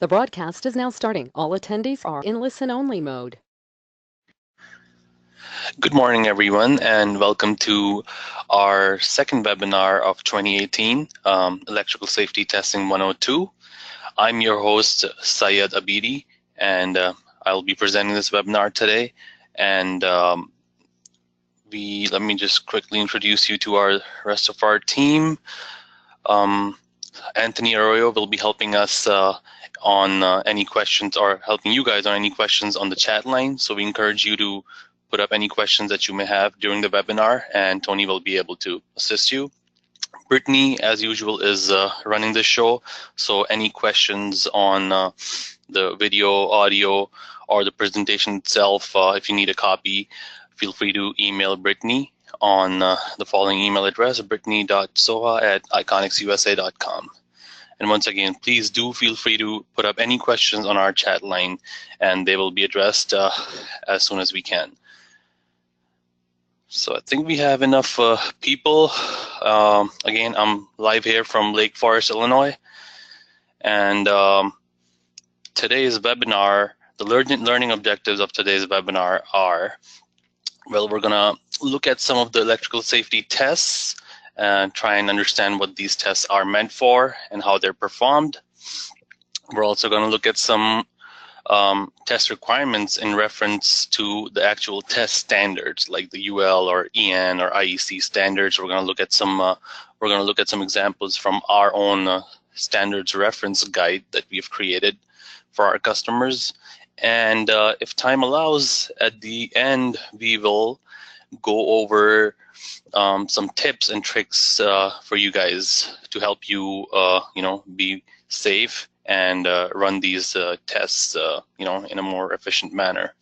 The broadcast is now starting. All attendees are in listen-only mode. Good morning, everyone, and welcome to our second webinar of 2018, Electrical Safety Testing 102. I'm your host, Syed Abidi, and I'll be presenting this webinar today. And let me just quickly introduce you to our rest of our team. Anthony Arroyo will be helping us on any questions, or helping you guys on any questions on the chat line. So we encourage you to put up any questions that you may have during the webinar, and Tony will be able to assist you. Brittany, as usual, is running the show. So any questions on the video, audio, or the presentation itself, if you need a copy, feel free to email Brittany on the following email address, brittany.soha@iconicsusa.com. And once again, please do feel free to put up any questions on our chat line, and they will be addressed as soon as we can. So I think we have enough people. Again, I'm live here from Lake Forest, Illinois. And today's webinar, the learning objectives of today's webinar are, well, we're gonna look at some of the electrical safety tests and try and understand what these tests are meant for and how they're performed. We're also gonna look at some test requirements in reference to the actual test standards, like the UL or EN or IEC standards. We're going to look at some examples from our own standards reference guide that we've created for our customers. And if time allows, at the end we will go over some tips and tricks for you guys to help you, be safe and run these tests, in a more efficient manner.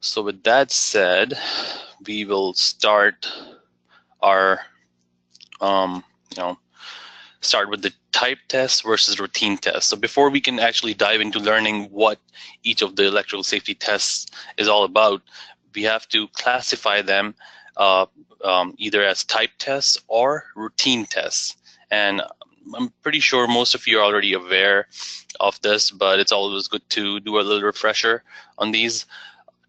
So with that said, we will start our, start with the type test versus routine test. So before we can actually dive into learning what each of the electrical safety tests is all about, we have to classify them either as type tests or routine tests. And I'm pretty sure most of you are already aware of this, but it's always good to do a little refresher on these.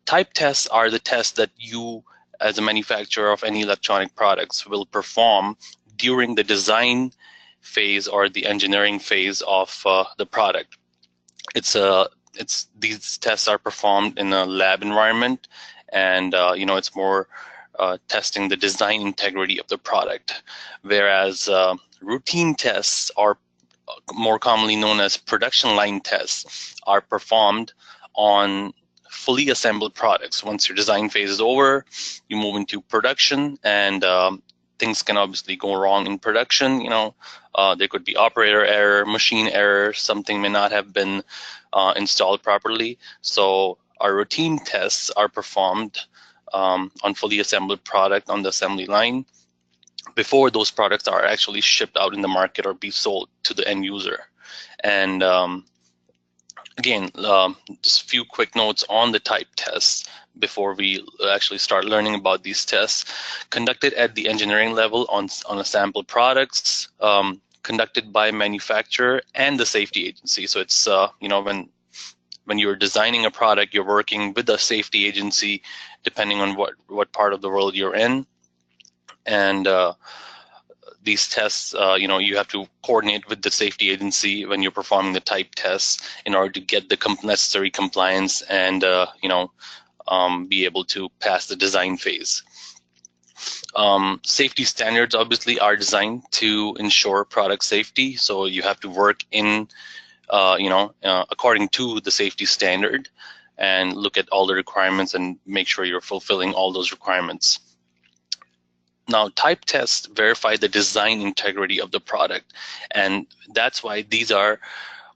Type tests are the tests that you, as a manufacturer of any electronic products, will perform during the design phase or the engineering phase of the product. These tests are performed in a lab environment, and it's more testing the design integrity of the product, whereas routine tests, are more commonly known as production line tests, are performed on fully assembled products. Once your design phase is over, you move into production, and things can obviously go wrong in production. There could be operator error, machine error, something may not have been installed properly. So our routine tests are performed on fully assembled product on the assembly line before those products are actually shipped out in the market or be sold to the end user. And again, just a few quick notes on the type tests before we actually start learning about these tests. Conducted at the engineering level on a sample products, conducted by manufacturer and the safety agency. So it's when you're designing a product, you're working with a safety agency, depending on what part of the world you're in. And these tests, you have to coordinate with the safety agency when you're performing the type tests in order to get the necessary compliance and, be able to pass the design phase. Safety standards obviously are designed to ensure product safety. So you have to work in, according to the safety standard and look at all the requirements and make sure you're fulfilling all those requirements. Now, type tests verify the design integrity of the product, and that's why these are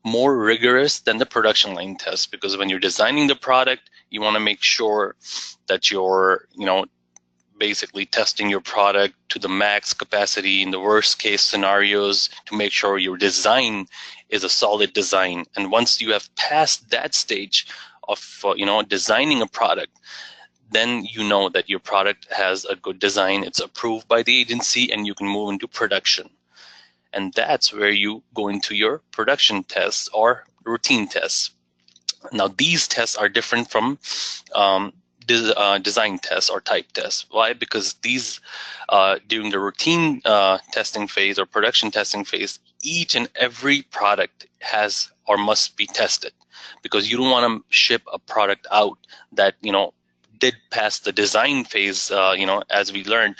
more rigorous than the production line tests, because when you're designing the product, you want to make sure that you're, basically testing your product to the max capacity in the worst case scenarios to make sure your design is a solid design. And once you have passed that stage of, designing a product, then you know that your product has a good design, it's approved by the agency, and you can move into production. and that's where you go into your production tests or routine tests. Now, these tests are different from design tests or type tests. Why? Because these, during the routine testing phase or production testing phase, each and every product has or must be tested, because you don't want to ship a product out that, did pass the design phase, as we learned,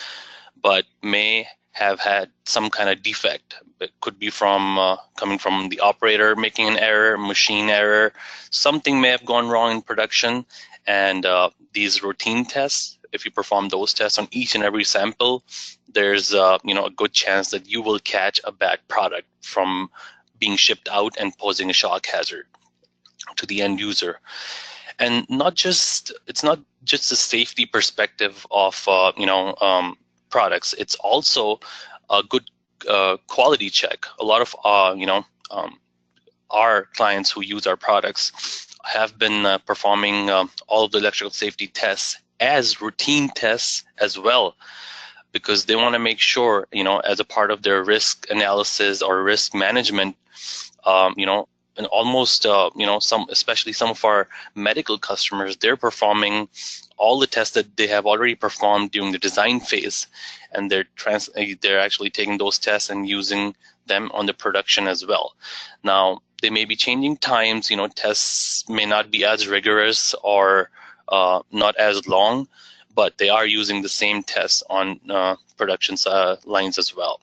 but may have had some kind of defect. It could be from coming from the operator making an error, machine error, something may have gone wrong in production. And these routine tests, if you perform those tests on each and every sample, there's a good chance that you will catch a bad product from being shipped out and posing a shock hazard to the end user. And it's not just the safety perspective of products. It's also a good quality check. A lot of our clients who use our products have been performing all of the electrical safety tests as routine tests as well, because they want to make sure, as a part of their risk analysis or risk management, and almost, especially some of our medical customers, they're performing all the tests that they have already performed during the design phase, and they're actually taking those tests and using them on the production as well. Now, they may be changing times, tests may not be as rigorous or not as long, but they are using the same tests on production lines as well.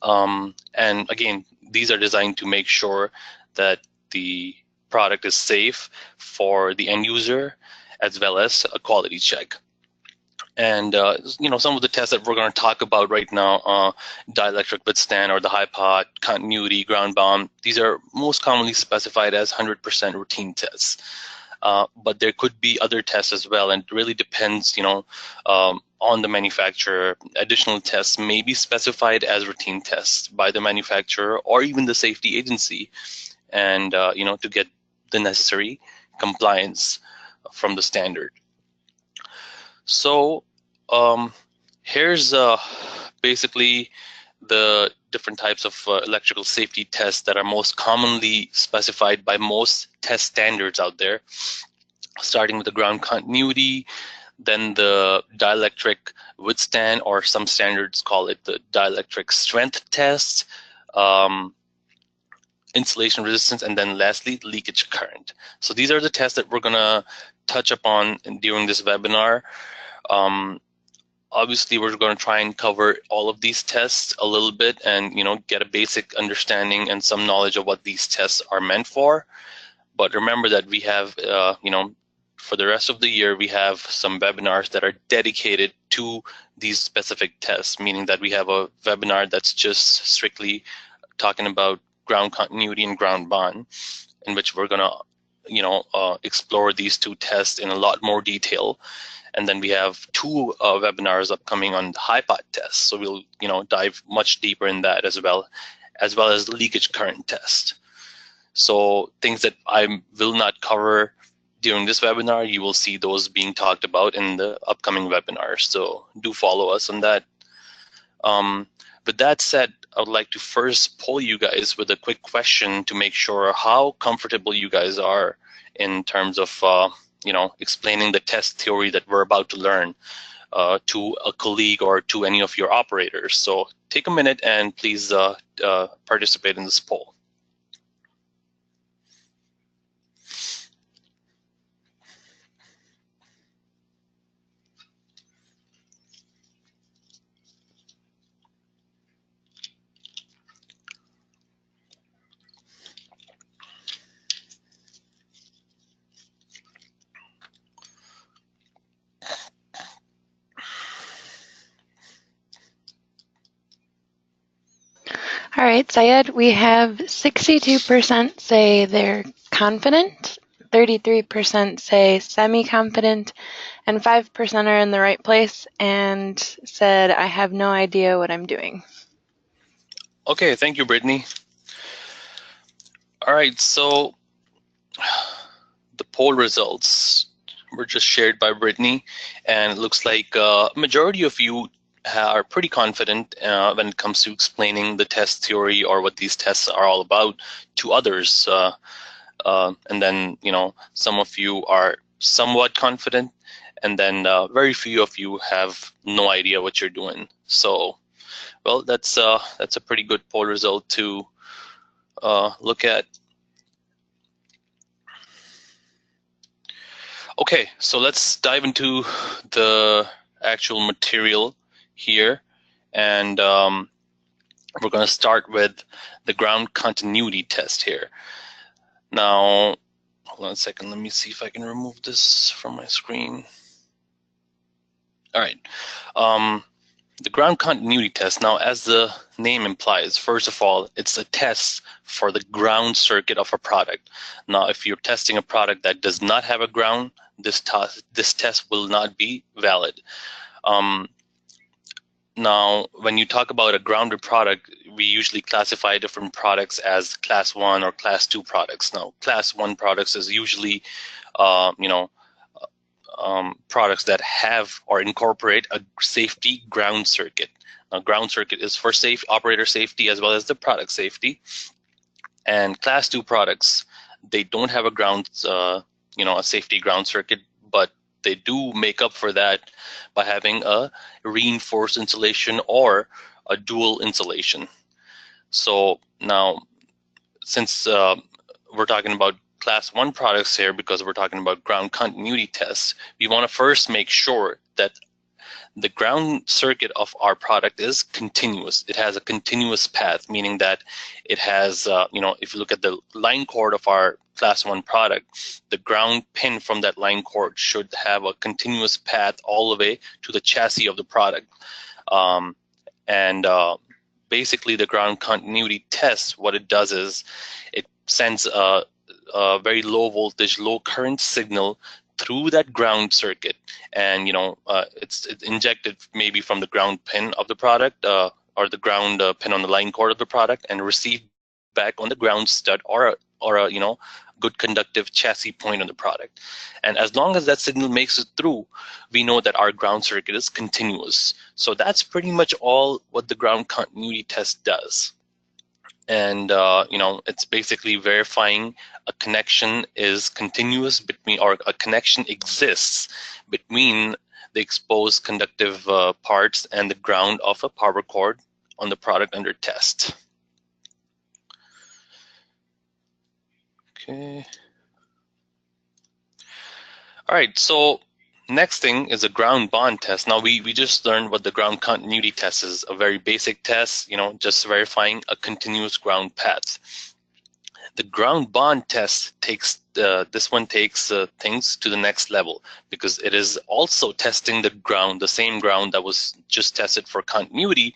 And again, these are designed to make sure that the product is safe for the end user, as well as a quality check. And some of the tests that we're going to talk about right now, dielectric withstand or the high pot, continuity, ground bound, these are most commonly specified as 100% routine tests. But there could be other tests as well, and it really depends, on the manufacturer. Additional tests may be specified as routine tests by the manufacturer or even the safety agency, and to get the necessary compliance from the standard. So here's basically the different types of electrical safety tests that are most commonly specified by most test standards out there, starting with the ground continuity, then the dielectric withstand, or some standards call it the dielectric strength test, insulation resistance, and then lastly, leakage current. So these are the tests that we're going to touch upon during this webinar. Obviously, we're going to try and cover all of these tests a little bit and, get a basic understanding and some knowledge of what these tests are meant for. But remember that we have, for the rest of the year, we have some webinars that are dedicated to these specific tests, meaning that we have a webinar that's just strictly talking about ground continuity and ground bond, in which we're going to, explore these two tests in a lot more detail. And then we have two webinars upcoming on the high pot test. So we'll, dive much deeper in that as well as leakage current test. So things that I will not cover during this webinar, you will see those being talked about in the upcoming webinars. So do follow us on that. With that said, I would like to first poll you guys with a quick question to make sure how comfortable you guys are in terms of explaining the test theory that we're about to learn to a colleague or to any of your operators. So take a minute and please participate in this poll. All right, Syed, we have 62% say they're confident, 33% say semi-confident, and 5% are in the right place and said, I have no idea what I'm doing. Okay, thank you, Brittany. All right, so the poll results were just shared by Brittany, and it looks like a majority of you are pretty confident when it comes to explaining the test theory or what these tests are all about to others. And then, some of you are somewhat confident, and then very few of you have no idea what you're doing. So, well, that's a pretty good poll result to look at. Okay, so let's dive into the actual material here, and we're going to start with the ground continuity test here. Now, hold on a second. Let me see if I can remove this from my screen. All right. The ground continuity test. Now, as the name implies, first of all, it's a test for the ground circuit of a product. Now, if you're testing a product that does not have a ground, this test will not be valid. Now, when you talk about a grounded product, we usually classify different products as class 1 or class 2 products. Now, class 1 products is usually, products that have or incorporate a safety ground circuit. Now, ground circuit is for operator safety as well as the product safety. And class 2 products, they don't have a ground, a safety ground circuit, but they do make up for that by having a reinforced insulation or a dual insulation. So now, since we're talking about class 1 products here, because we're talking about ground continuity tests, we want to first make sure that the ground circuit of our product is continuous. It has a continuous path, meaning that it has, if you look at the line cord of our class 1 product, the ground pin from that line cord should have a continuous path all the way to the chassis of the product. Basically, the ground continuity test, what it does is it sends a very low voltage, low current signal through that ground circuit, and it's injected maybe from the ground pin of the product or the ground pin on the line cord of the product, and received back on the ground stud or a good conductive chassis point on the product. And as long as that signal makes it through, we know that our ground circuit is continuous. So that's pretty much all what the ground continuity test does. And it's basically verifying a connection is continuous between, or a connection exists between the exposed conductive parts and the ground of a power cord on the product under test. Okay. All right, so next thing is a ground bond test. Now we just learned what the ground continuity test is, a very basic test, just verifying a continuous ground path. The ground bond test takes things to the next level, because it is also testing the ground, the same ground that was just tested for continuity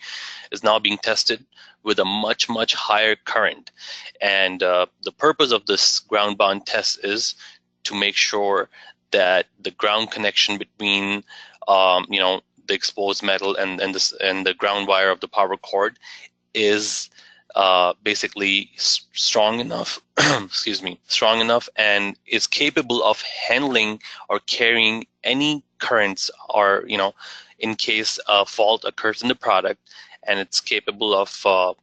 is now being tested with a much, much higher current. And the purpose of this ground bond test is to make sure that the ground connection between the exposed metal and the ground wire of the power cord is basically strong enough strong enough and is capable of handling or carrying any currents, or in case a fault occurs in the product, and it's capable of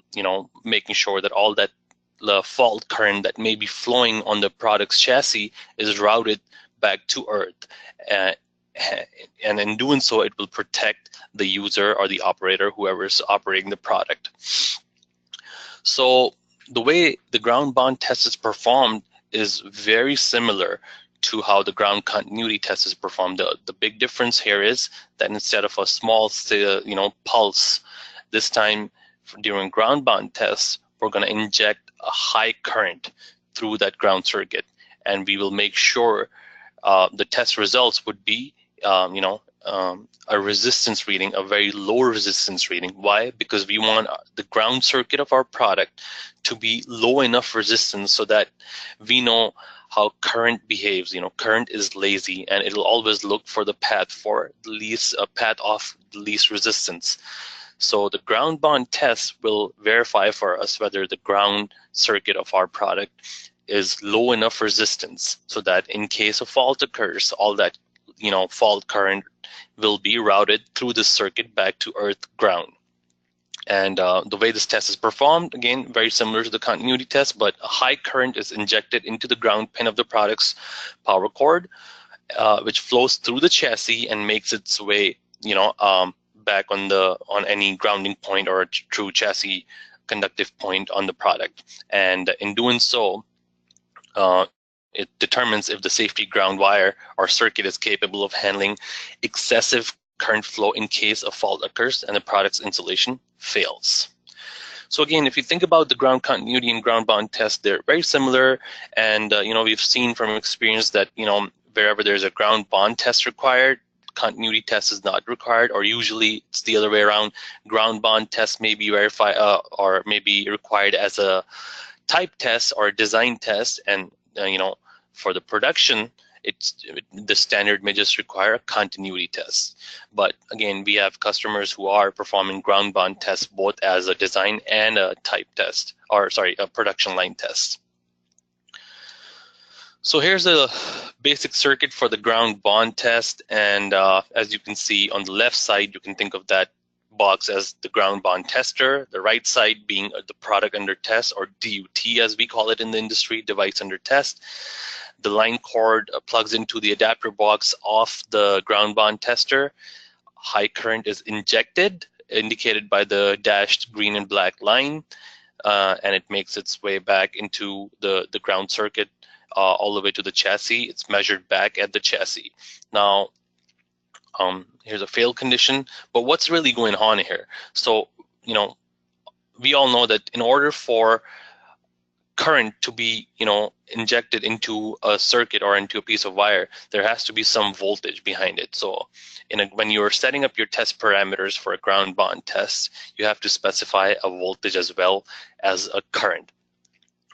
making sure that all that the fault current that may be flowing on the product's chassis is routed back to earth, and in doing so it will protect the user or the operator, whoever is operating the product. So the way the ground bond test is performed is very similar to how the ground continuity test is performed. The big difference here is that instead of a small pulse, this time during ground bond tests, we're going to inject a high current through that ground circuit, and we will make sure the test results would be a resistance reading, a very low resistance reading. Why? Because we want the ground circuit of our product to be low enough resistance so that we know how current behaves. Current is lazy, and it'll always look for the path for the least path of the least resistance. So the ground bond test will verify for us whether the ground circuit of our product is low enough resistance so that in case a fault occurs, all that fault current will be routed through the circuit back to earth ground. And the way this test is performed, again, very similar to the continuity test, but a high current is injected into the ground pin of the product's power cord, which flows through the chassis and makes its way, back on any grounding point or true chassis conductive point on the product. And in doing so, it determines if the safety ground wire or circuit is capable of handling excessive current flow in case a fault occurs and the product's insulation fails. So again, if you think about the ground continuity and ground bond test, they're very similar. And we've seen from experience that wherever there's a ground bond test required, continuity test is not required, or usually it's the other way around. Ground bond test may be verified or may be required as a type test or a design test, and for the production, the standard may just require a continuity test. But again, we have customers who are performing ground bond tests both as a design and a type test, or sorry, a production line test. So here's a basic circuit for the ground bond test, and as you can see on the left side, you can think of that box as the ground bond tester, the right side being the product under test, or DUT as we call it in the industry, device under test. The line cord plugs into the adapter box of the ground bond tester. High current is injected, indicated by the dashed green and black line, and it makes its way back into the ground circuit all the way to the chassis. It's measured back at the chassis. Now, here's a fail condition, but what's really going on here? So, we all know that in order for current to be, injected into a circuit or into a piece of wire, there has to be some voltage behind it. So when you're setting up your test parameters for a ground bond test, you have to specify a voltage as well as a current.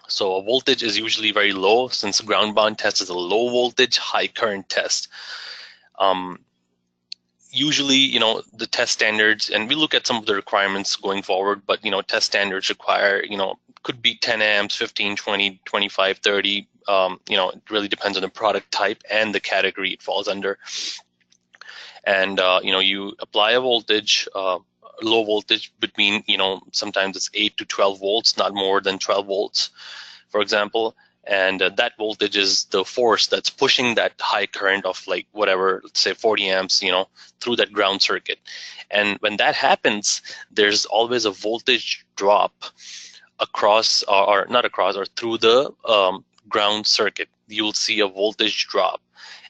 So a voltage is usually very low, since ground bond test is a low voltage, high current test. Usually, the test standards, and we look at some of the requirements going forward, but, test standards require, could be 10 amps, 15, 20, 25, 30. It really depends on the product type and the category it falls under. And, you apply a voltage, low voltage between, sometimes it's 8 to 12 volts, not more than 12 volts, for example. And that voltage is the force that's pushing that high current of like whatever, let's say 40 amps, through that ground circuit. And when that happens, there's always a voltage drop across, or not across, or through the ground circuit. You'll see a voltage drop.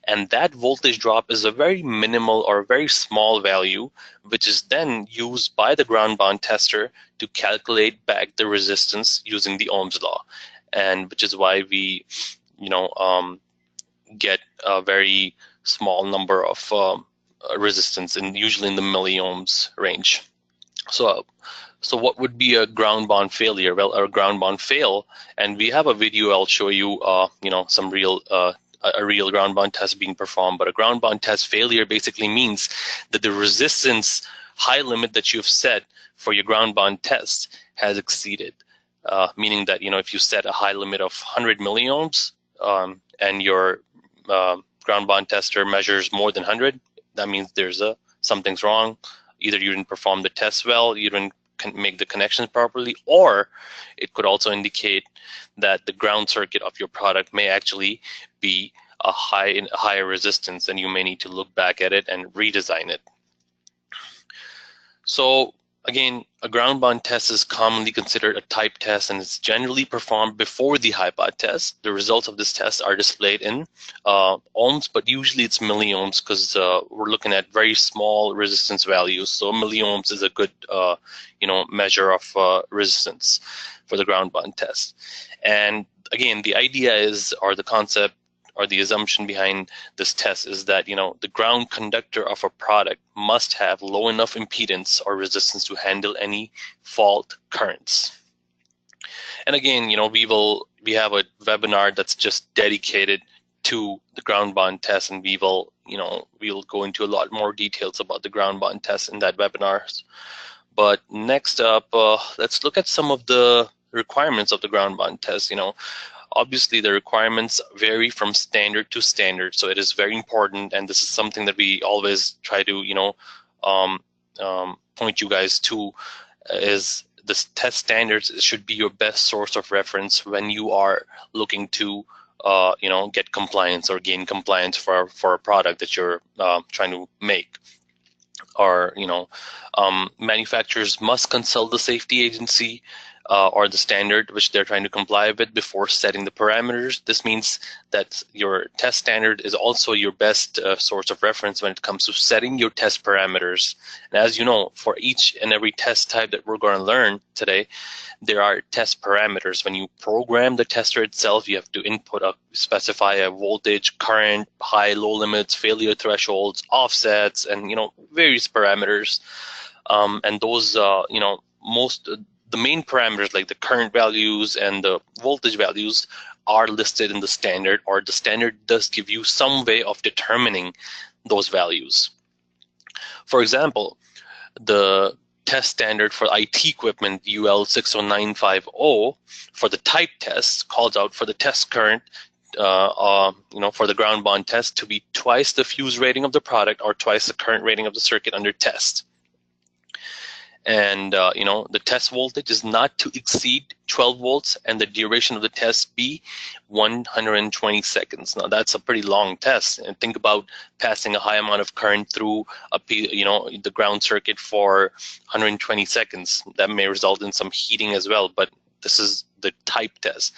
And that voltage drop is a very minimal or very small value, which is then used by the ground bond tester to calculate back the resistance using the Ohm's law. And which is why we, get a very small number of resistance, and usually in the milliohms range. So what would be a ground bond failure? Well, a ground bond fail, and we have a video. I'll show you, some real a real ground bond test being performed. But a ground bond test failure basically means that the resistance high limit that you've set for your ground bond test has exceeded. Meaning that, if you set a high limit of 100 milliohms and your ground bond tester measures more than 100, that means something's wrong. Either you didn't perform the test well, you didn't make the connections properly, or it could also indicate that the ground circuit of your product may actually be a higher resistance, and you may need to look back at it and redesign it. So again, a ground bond test is commonly considered a type test, and it's generally performed before the high pot test. The results of this test are displayed in ohms, but usually it's milliohms, because we're looking at very small resistance values. So milliohms is a good measure of resistance for the ground bond test. And again, the idea is, or the concept, or the assumption behind this test is that, the ground conductor of a product must have low enough impedance or resistance to handle any fault currents. And again, we have a webinar that's just dedicated to the ground bond test, and we'll go into a lot more details about the ground bond test in that webinar. But next up, let's look at some of the requirements of the ground bond test. Obviously, the requirements vary from standard to standard, so it is very important, and this is something that we always try to, point you guys to, is the test standards should be your best source of reference when you are looking to, get compliance or gain compliance for a product that you're trying to make. Or manufacturers must consult the safety agency or the standard which they're trying to comply with before setting the parameters. This means that your test standard is also your best source of reference when it comes to setting your test parameters. And as you know, for each and every test type that we're going to learn today, there are test parameters. When you program the tester itself, you have to specify a voltage, current, high, low limits, failure thresholds, offsets, and various parameters. And those, the main parameters like the current values and the voltage values are listed in the standard, or the standard does give you some way of determining those values. For example, the test standard for IT equipment UL 60950 for the type test calls out for the test current for the ground bond test to be twice the fuse rating of the product or twice the current rating of the circuit under test. And the test voltage is not to exceed 12 volts and the duration of the test be 120 seconds. Now that's a pretty long test, and think about passing a high amount of current through the ground circuit for 120 seconds. That may result in some heating as well, but this is the type test.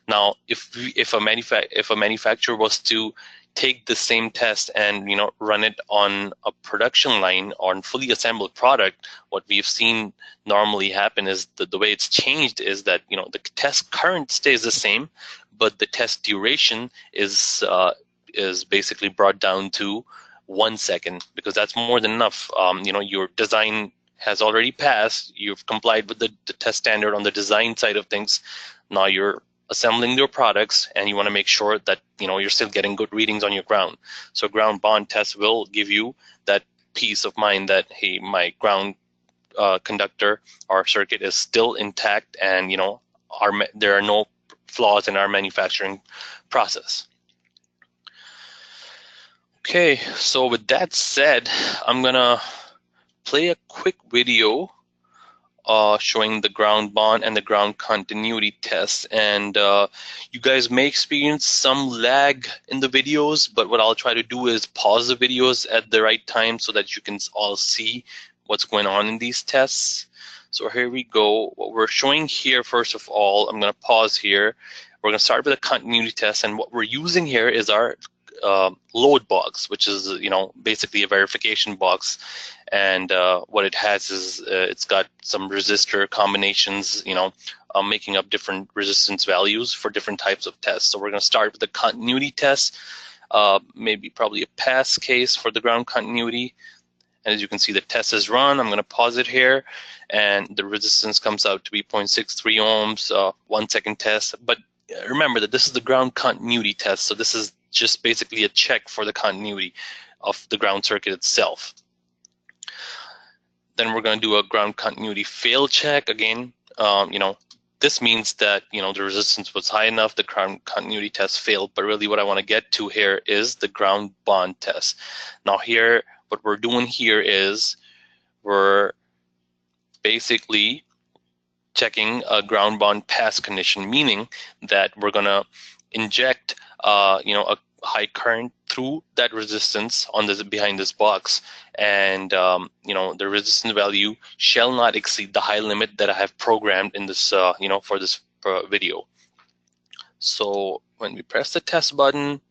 Now if a manufacturer was to take the same test and run it on a production line on fully assembled product, what we've seen normally happen is the way it's changed is that the test current stays the same, but the test duration is basically brought down to 1 second, because that's more than enough. Your design has already passed, you've complied with the test standard on the design side of things. Now you're assembling your products and you want to make sure that you're still getting good readings on your ground. So ground bond test will give you that peace of mind that, hey, my ground conductor or circuit is still intact, and there are no flaws in our manufacturing process. Okay, so with that said, I'm gonna play a quick video showing the ground bond and the ground continuity test. And you guys may experience some lag in the videos, but what I'll try to do is pause the videos at the right time so that you can all see what's going on in these tests. So here we go. What we're showing here, first of all, I'm going to pause here. We're going to start with a continuity test, and what we're using here is our load box, which is basically a verification box. And what it has is it's got some resistor combinations, making up different resistance values for different types of tests. So we're going to start with the continuity test, probably a pass case for the ground continuity. And as you can see, the test is run. I'm going to pause it here, and the resistance comes out to be 0.63 ohms, 1 second test. But remember that this is the ground continuity test, so this is just basically a check for the continuity of the ground circuit itself. Then we're going to do a ground continuity fail check. Again, this means that the resistance was high enough, the ground continuity test failed. But really what I want to get to here is the ground bond test. Now here, what we're doing here is we're basically checking a ground bond pass condition, meaning that we're going to inject a high current through that resistance on this behind this box, and the resistance value shall not exceed the high limit that I have programmed in this for this video. So when we press the test button,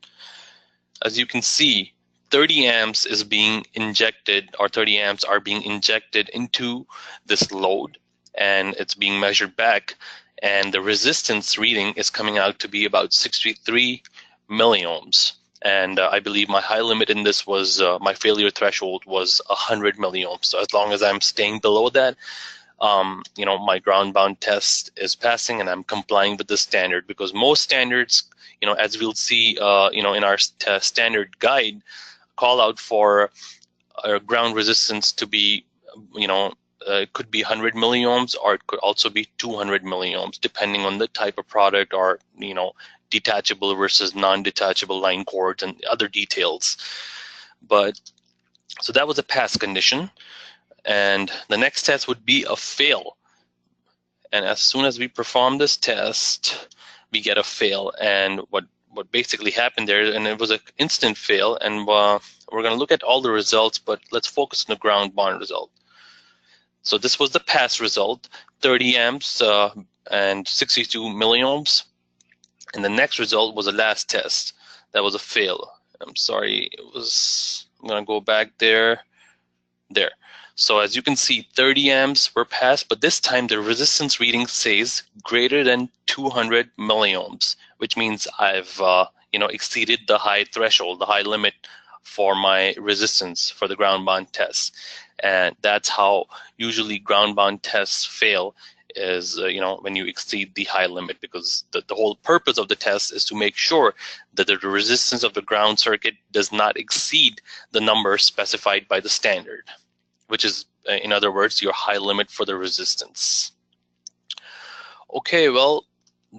as you can see, 30 amps is being injected, or 30 amps are being injected into this load, and it's being measured back, and the resistance reading is coming out to be about 63 milliohms. And I believe my high limit in this was, my failure threshold was 100 milliohms. So as long as I'm staying below that, my ground bound test is passing and I'm complying with the standard, because most standards, as we'll see, in our standard guide, call out for ground resistance to be, it could be 100 milliohms, or it could also be 200 milliohms, depending on the type of product, or detachable versus non-detachable line cords and other details. But so that was a pass condition, and the next test would be a fail. And as soon as we perform this test, we get a fail. And what basically happened there, and it was an instant fail, and we're going to look at all the results, but let's focus on the ground bond result. So this was the pass result, 30 amps and 62 milliohms. And the next result was the last test. That was a fail. I'm sorry, I'm going to go back there. So as you can see, 30 amps were passed, but this time the resistance reading says greater than 200 milliohms, which means I've exceeded the high threshold, the high limit for my resistance for the ground bond test. And that's how usually ground bond tests fail, is when you exceed the high limit, because the whole purpose of the test is to make sure that the resistance of the ground circuit does not exceed the number specified by the standard, which is, in other words, your high limit for the resistance. Okay, well,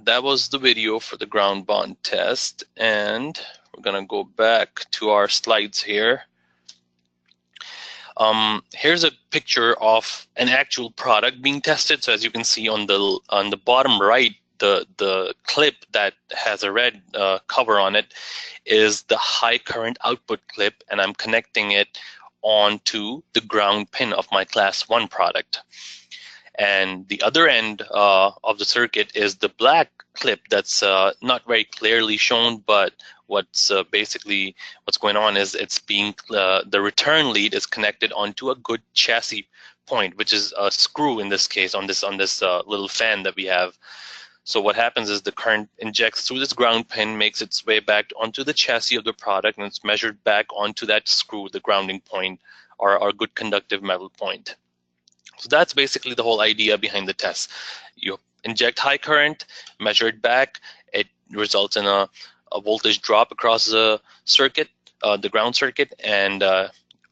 that was the video for the ground bond test, and we're gonna go back to our slides here. Here's a picture of an actual product being tested. So as you can see on the bottom right, the clip that has a red cover on it is the high current output clip, and I'm connecting it onto the ground pin of my class 1 product. And the other end of the circuit is the black clip that's not very clearly shown, but what's going on is it's being the return lead is connected onto a good chassis point, which is a screw in this case on this little fan that we have. So what happens is the current injects through this ground pin, makes its way back onto the chassis of the product, and it's measured back onto that screw, the grounding point, or our good conductive metal point. So that's basically the whole idea behind the test. You inject high current, measure it back, it results in a voltage drop across the circuit, the ground circuit, and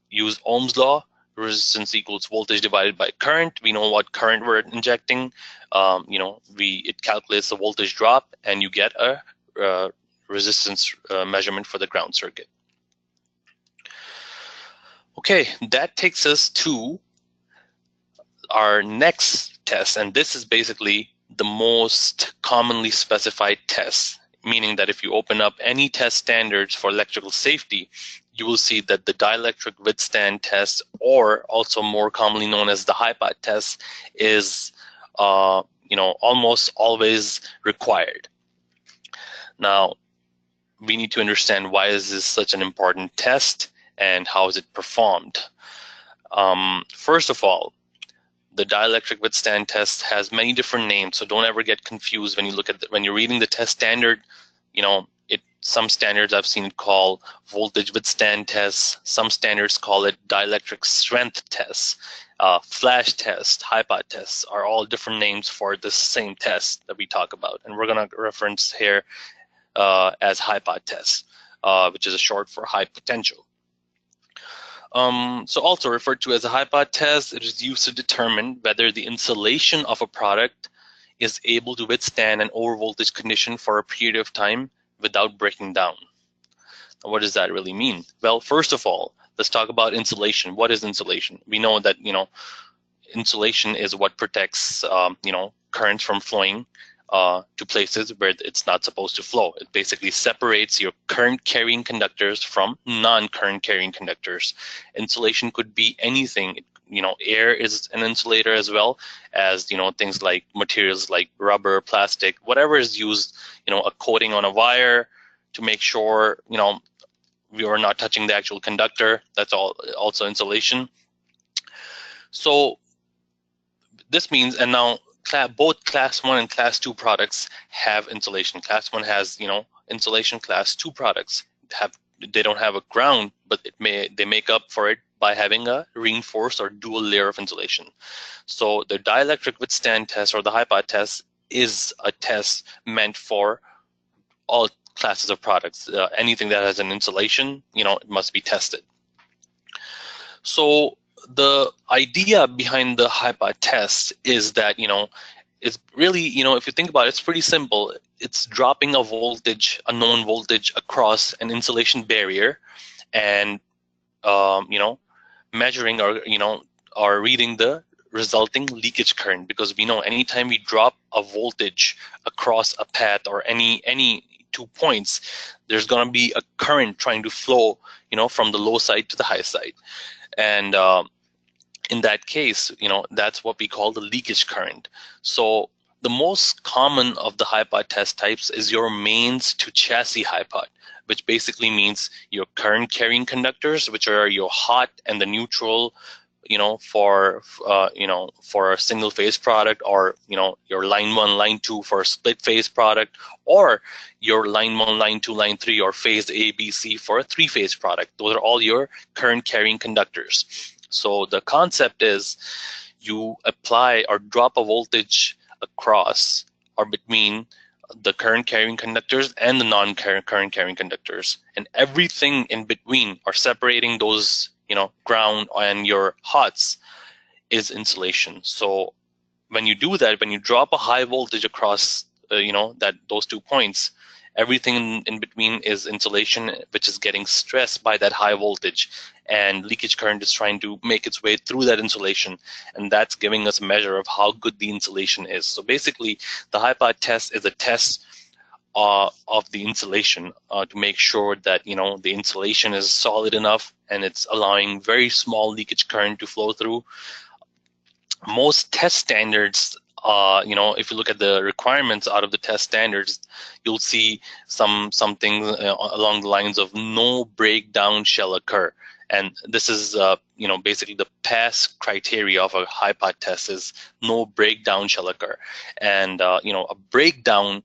use Ohm's law. Resistance equals voltage divided by current. We know what current we're injecting. It calculates the voltage drop, and you get a resistance measurement for the ground circuit. Okay, that takes us to our next test, and this is basically the most commonly specified test, meaning that if you open up any test standards for electrical safety, you will see that the dielectric withstand test, or also more commonly known as the HIPOT test, is almost always required. Now, we need to understand why is this such an important test and how is it performed. First of all, the dielectric withstand test has many different names, so don't ever get confused when you look at when you're reading the test standard. Some standards I've seen it call voltage withstand tests. Some standards call it dielectric strength tests. Flash test, HIPOT tests are all different names for the same test that we talk about, and we're going to reference here as HIPOT test, which is a short for high potential. So also referred to as a HIPOT test, it is used to determine whether the insulation of a product is able to withstand an overvoltage condition for a period of time without breaking down. Now, what does that really mean? Well, first of all, let's talk about insulation. What is insulation? We know that insulation is what protects currents from flowing to places where it's not supposed to flow. It basically separates your current carrying conductors from non-current carrying conductors. Insulation could be anything. Air is an insulator, as well as things like materials like rubber, plastic, whatever is used, a coating on a wire to make sure we are not touching the actual conductor. That's also insulation. So this means, and now both class 1 and class 2 products have insulation. Class 1 has insulation. Class 2 products they don't have a ground, but they make up for it by having a reinforced or dual layer of insulation. So the dielectric withstand test, or the HIPOT test, is a test meant for all classes of products. Anything that has an insulation, it must be tested. So the idea behind the HiPod test is that, it's really, if you think about it, it's pretty simple. It's dropping a voltage, a known voltage across an insulation barrier, and measuring or reading the resulting leakage current, because we know anytime we drop a voltage across a path or any 2 points, there's going to be a current trying to flow, from the low side to the high side. And in that case, that's what we call the leakage current. So the most common of the HiPod test types is your mains to chassis HiPod, which basically means your current carrying conductors, which are your hot and the neutral, for a single phase product, or your line 1, line 2 for a split phase product, or your line 1, line 2, line 3, or phase A, B, C for a 3-phase product. Those are all your current carrying conductors. So the concept is you apply or drop a voltage across or between the current carrying conductors and the non-current carrying conductors, and everything in between, or separating those, ground and your hots, is insulation. So when you do that, when you drop a high voltage across those 2 points, everything in between is insulation, which is getting stressed by that high voltage, and leakage current is trying to make its way through that insulation, and that's giving us a measure of how good the insulation is. So basically, the HiPod test is a test of the insulation to make sure that the insulation is solid enough and it's allowing very small leakage current to flow through. Most test standards, if you look at the requirements out of the test standards, you'll see something along the lines of no breakdown shall occur. And this is, basically the pass criteria of a HiPod test is no breakdown shall occur. And, a breakdown,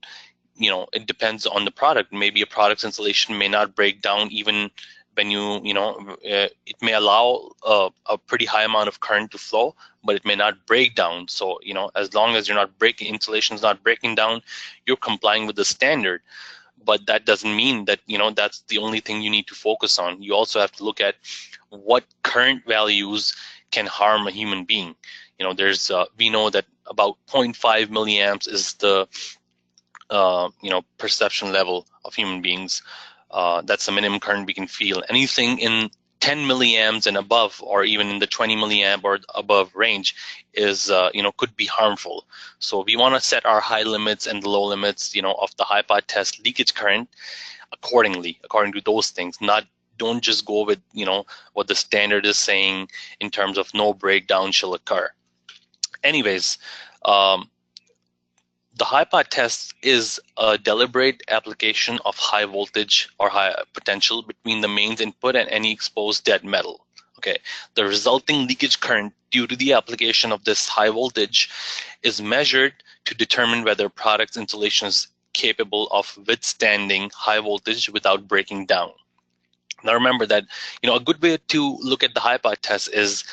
it depends on the product. Maybe a product's insulation may not break down even when it may allow a pretty high amount of current to flow, but it may not break down. So, as long as you're not breaking, insulation is not breaking down, you're complying with the standard. But that doesn't mean that, that's the only thing you need to focus on. You also have to look at what current values can harm a human being. We know that about 0.5 milliamps is the, perception level of human beings. That's the minimum current we can feel. Anything in 10 milliamps and above, or even in the 20 milliamp or above range, is could be harmful. So we want to set our high limits and the low limits, of the HiPod test leakage current accordingly, according to those things. Don't just go with what the standard is saying in terms of no breakdown shall occur. Anyways, the HiPod test is a deliberate application of high voltage or high potential between the mains input and any exposed dead metal. Okay, the resulting leakage current due to the application of this high voltage is measured to determine whether product's insulation is capable of withstanding high voltage without breaking down. Now remember that a good way to look at the HiPod test is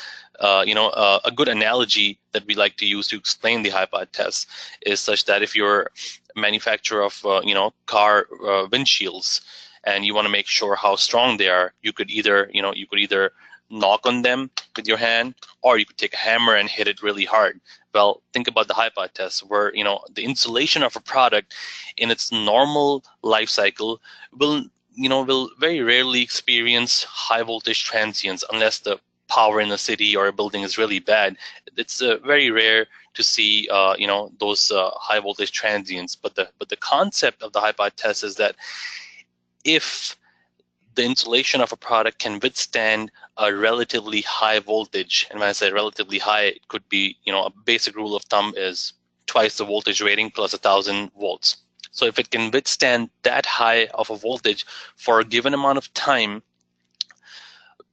a good analogy that we like to use to explain the HiPod test is such that if you're a manufacturer of car windshields and you want to make sure how strong they are, you could either knock on them with your hand, or you could take a hammer and hit it really hard. Well, think about the HiPod test, where the insulation of a product in its normal life cycle will very rarely experience high voltage transients unless the power in the city or a building is really bad. It's very rare to see those high voltage transients. But the concept of the HiPod test is that if the insulation of a product can withstand a relatively high voltage, and when I say relatively high, it could be a basic rule of thumb is twice the voltage rating plus 1,000 volts. So if it can withstand that high of a voltage for a given amount of time,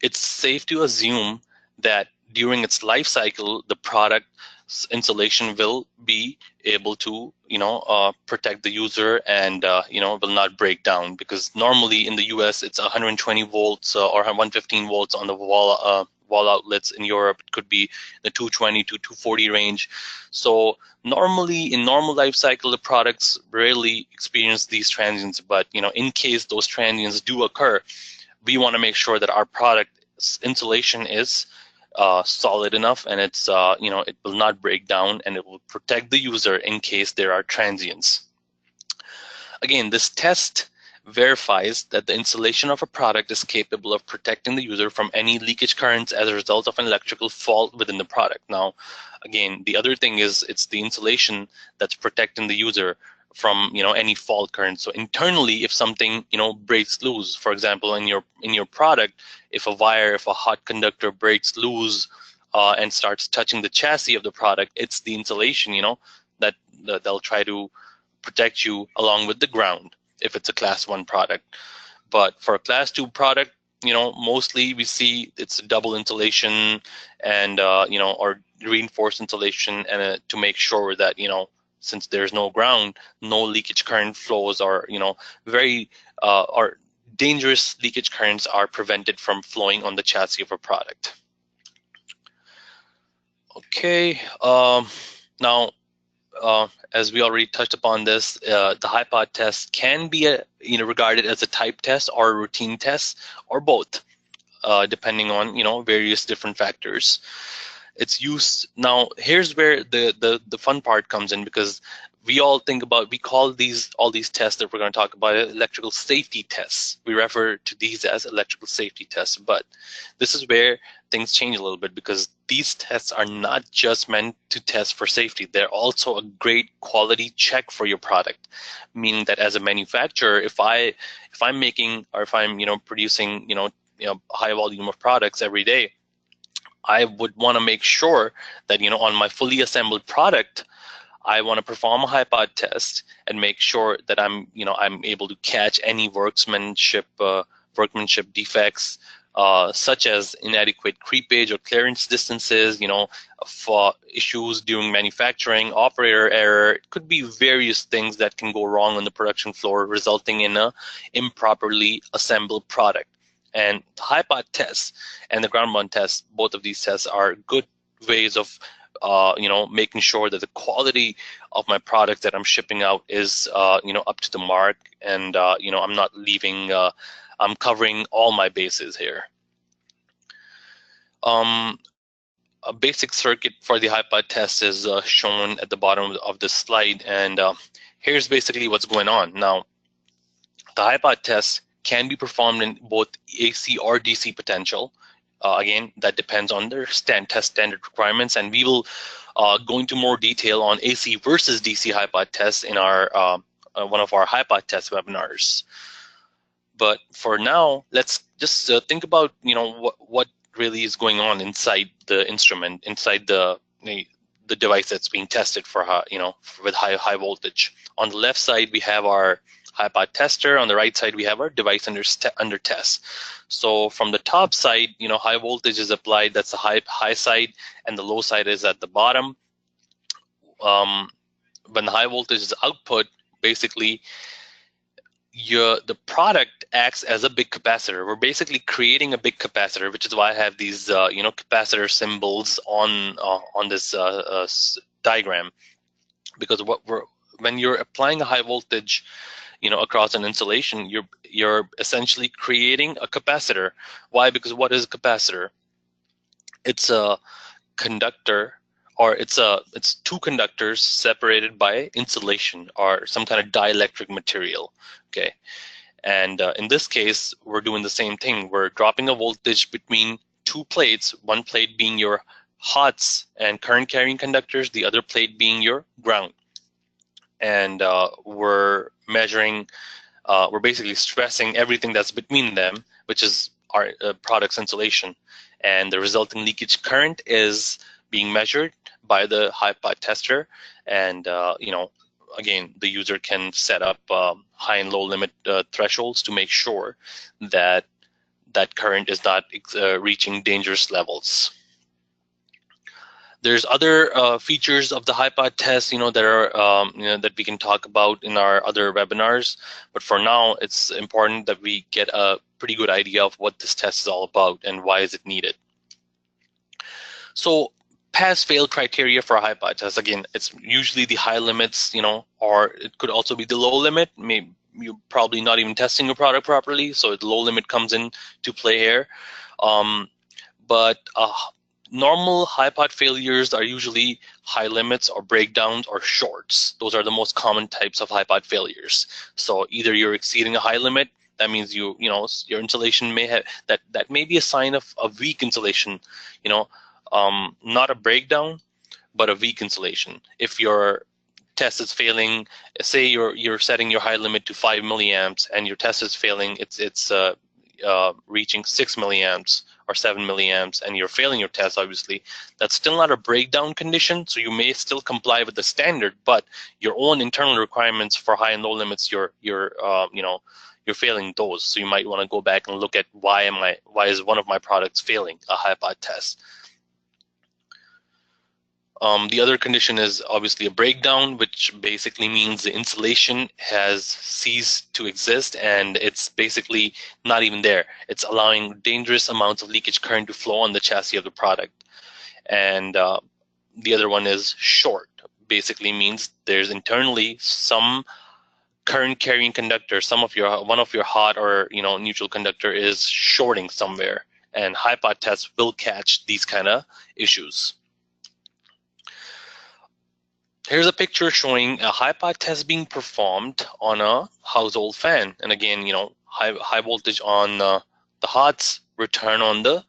it's safe to assume that during its life cycle, the product's insulation will be able to, protect the user and, will not break down. Because normally in the US, it's 120 volts or 115 volts on the wall outlets. In Europe, it could be the 220 to 240 range. So normally in normal life cycle, the products rarely experience these transients. But, in case those transients do occur, we want to make sure that our product's insulation is solid enough, and it's it will not break down, and it will protect the user in case there are transients. Again, this test verifies that the installation of a product is capable of protecting the user from any leakage currents as a result of an electrical fault within the product. Now, again, the other thing is it's the insulation that's protecting the user from any fault current. So internally, if something breaks loose, for example, in your product, if a hot conductor breaks loose and starts touching the chassis of the product, it's the insulation that they'll try to protect you along with the ground if it's a class 1 product. But for a class 2 product, mostly we see it's double insulation and or reinforced insulation, and to make sure that since there's no ground, no leakage current flows, or very or dangerous leakage currents are prevented from flowing on the chassis of a product. Okay, now as we already touched upon this, the HiPod test can be regarded as a type test or a routine test, or both, depending on various different factors. It's used. Now here's where the fun part comes in, because we call all these tests that we're going to talk about electrical safety tests. We refer to these as electrical safety tests, but this is where things change a little bit, because these tests are not just meant to test for safety. They're also a great quality check for your product, meaning that as a manufacturer, if I'm making, or if I'm producing high volume of products every day, I would want to make sure that on my fully assembled product, I want to perform a HiPod test and make sure that I'm able to catch any workmanship defects, such as inadequate creepage or clearance distances, for issues during manufacturing, operator error. It could be various things that can go wrong on the production floor, resulting in a improperly assembled product. And the HiPod test and the ground mount test, both of these tests are good ways of making sure that the quality of my product that I'm shipping out is up to the mark, and I'm not leaving. I'm covering all my bases here. A basic circuit for the HiPod test is shown at the bottom of this slide, and here's basically what's going on. Now, the HiPod test can be performed in both AC or DC potential. Again, that depends on their test standard requirements, and we will go into more detail on AC versus DC HiPod tests in our one of our HiPod test webinars. But for now, let's just think about what really is going on inside the instrument, inside the device that's being tested for with high voltage. On the left side, we have our HiPod tester. On the right side, we have our device under test. So from the top side, high voltage is applied. That's the high side, and the low side is at the bottom. When the high voltage is output, basically the product acts as a big capacitor. We're basically creating a big capacitor, which is why I have these capacitor symbols on this diagram, because when you're applying a high voltage across an insulation, you're essentially creating a capacitor. Why? Because what is a capacitor? It's a conductor, or it's two conductors separated by insulation or some kind of dielectric material. Okay, and in this case, we're doing the same thing. We're dropping a voltage between two plates, one plate being your HOTS and current carrying conductors, the other plate being your ground. And we're measuring, we're basically stressing everything that's between them, which is our product's insulation. And the resulting leakage current is being measured by the HiPod tester. And, again, the user can set up high and low limit thresholds to make sure that that current is not reaching dangerous levels. There's other features of the HiPod test, that are that we can talk about in our other webinars. But for now, it's important that we get a pretty good idea of what this test is all about and why is it needed. So pass-fail criteria for a HiPod test, again, it's usually the high limits, or it could also be the low limit. Maybe you're probably not even testing your product properly, so the low limit comes in to play here. But Normal high pot failures are usually high limits or breakdowns or shorts. Those are the most common types of high pot failures. So either you're exceeding a high limit, that means your insulation may have that may be a sign of a weak insulation, not a breakdown, but a weak insulation. If your test is failing, say you're setting your high limit to 5 milliamps and your test is failing, it's reaching 6 milliamps or 7 milliamps, and you're failing your test, obviously, that's still not a breakdown condition. So you may still comply with the standard, but your own internal requirements for high and low limits, you're failing those. So you might want to go back and look at why is one of my products failing a high pot test. The other condition is obviously a breakdown, which basically means the insulation has ceased to exist and it's basically not even there. It's allowing dangerous amounts of leakage current to flow on the chassis of the product. And the other one is short. Basically means there's internally some current carrying conductor, one of your hot or neutral conductor is shorting somewhere, and high pot tests will catch these kind of issues. Here's a picture showing a high pot test being performed on a household fan. And again, high voltage on the hots, return on the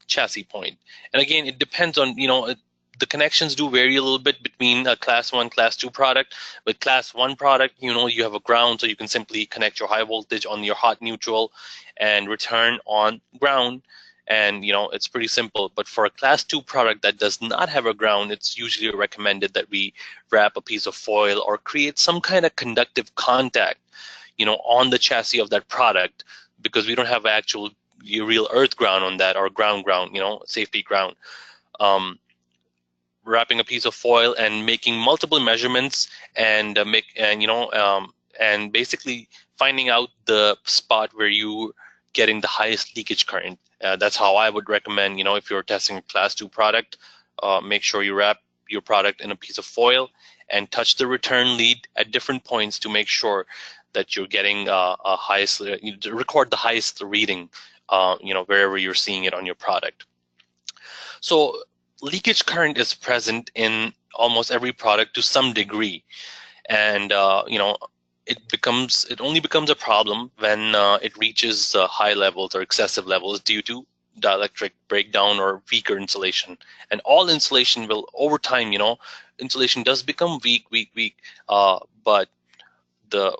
chassis point. And again, it depends on, the connections do vary a little bit between a class 1, class 2 product. With class 1 product, you have a ground, so you can simply connect your high voltage on your hot neutral and return on ground. And it's pretty simple. But for a class 2 product that does not have a ground, it's usually recommended that we wrap a piece of foil or create some kind of conductive contact on the chassis of that product, because we don't have actual real earth ground on that, or ground, safety ground. Wrapping a piece of foil and making multiple measurements and and basically finding out the spot where you getting the highest leakage current. That's how I would recommend, if you're testing a class 2 product, make sure you wrap your product in a piece of foil and touch the return lead at different points to make sure that you're getting record the highest reading, wherever you're seeing it on your product. So leakage current is present in almost every product to some degree. And, it only becomes a problem when it reaches high levels or excessive levels due to dielectric breakdown or weaker insulation. And all insulation will, over time, insulation does become weak, but the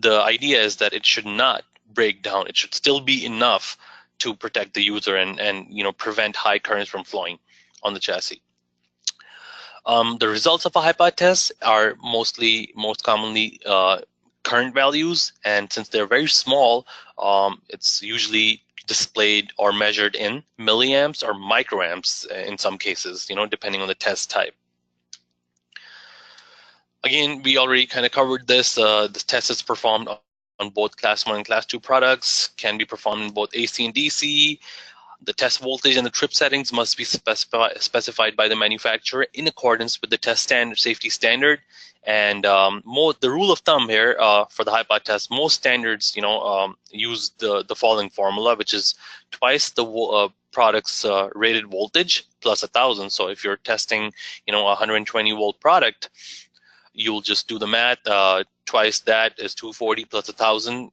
idea is that it should not break down. It should still be enough to protect the user and prevent high currents from flowing on the chassis. The results of a high pot test are most commonly current values, and since they're very small, it's usually displayed or measured in milliamps or microamps in some cases, depending on the test type. Again, we already kind of covered this. The test is performed on both class 1 and class 2 products, can be performed in both AC and DC. The test voltage and the trip settings must be specified by the manufacturer in accordance with the test standard, safety standard. And the rule of thumb here for the high pot test, most standards, use the following formula, which is twice the product's rated voltage plus 1,000. So if you're testing, a 120 volt product, you'll just do the math. Twice that is 240 plus 1,000.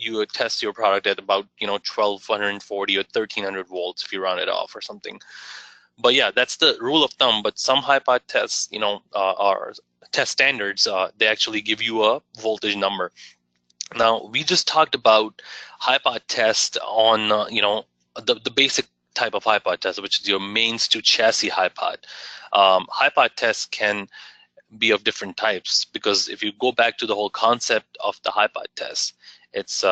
You would test your product at about 1,240 or 1,300 volts if you round it off or something. But yeah, that's the rule of thumb. But some high pot tests, are test standards. They actually give you a voltage number. Now we just talked about high pot test on the basic type of high pot test, which is your mains to chassis high pot. High pot tests can be of different types, because if you go back to the whole concept of the high pot test, it's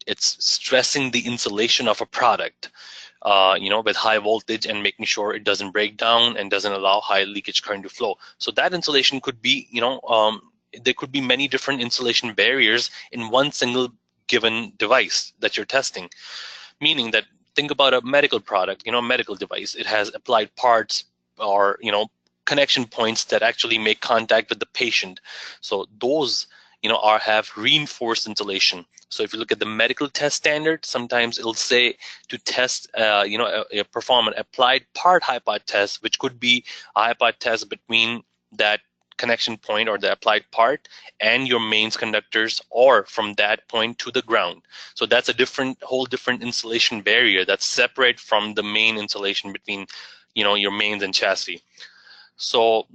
it's stressing the insulation of a product, with high voltage and making sure it doesn't break down and doesn't allow high leakage current to flow. So that insulation could be, there could be many different insulation barriers in one single given device that you're testing. Meaning that, think about a medical product, medical device. It has applied parts or connection points that actually make contact with the patient. So those have reinforced insulation. So if you look at the medical test standard, sometimes it'll say to test, perform an applied part hypot test, which could be a hypot test between that connection point or the applied part and your mains conductors, or from that point to the ground. So that's a whole different insulation barrier that's separate from the main insulation between, your mains and chassis. So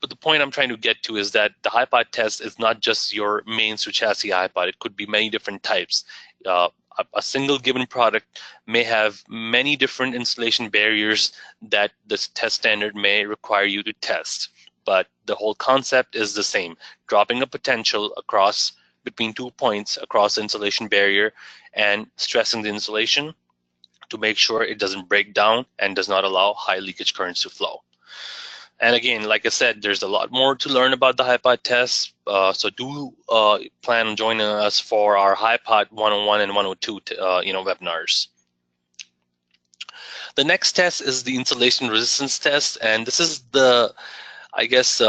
the point I'm trying to get to is that the hypot test is not just your mains to chassis hypot. It could be many different types. A single given product may have many different insulation barriers that this test standard may require you to test. But the whole concept is the same, dropping a potential across between 2 points across the insulation barrier and stressing the insulation to make sure it doesn't break down and does not allow high leakage currents to flow. And again, like I said, there's a lot more to learn about the hypot test. So do plan on joining us for our hypot 101 and 102 webinars. The next test is the insulation resistance test, and this is the, I guess,